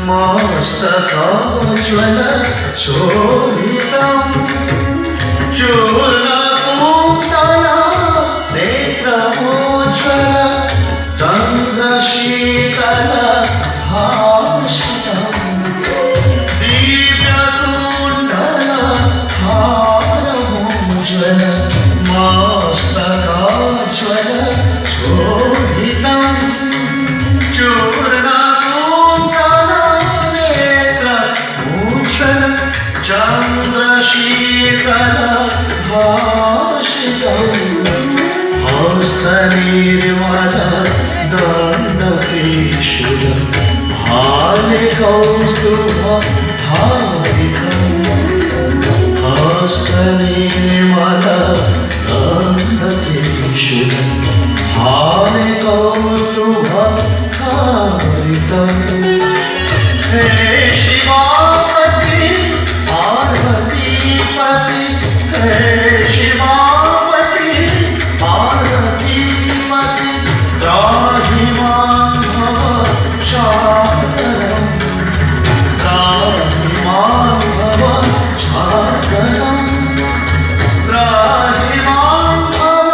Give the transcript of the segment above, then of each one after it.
मस्तकोज्ज्वल शोभितं चूर्णपूतल नेत्रमोज्ज्वल चन्द्रशीतल भाषितं दिव्यकुण्डल हारमोज्ज्वल मस्तकोज्ज्वल शोभितं चन्द्रशीतल भाषितं हस्तनिर्मल दण्डकेशुलं हालिकौस्तुभहारिकं हस्तनिर्मल दण्डकेशुलं हालिकौस्तुभहारिकं हे शिवापति पार्वतीपति हे शिवापति पार्वतीपति त्राहि मां भव शाकरं त्राहि मां भव शाकरं त्राहि मां भव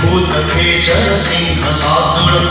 भूतखेचर सिंह सातुर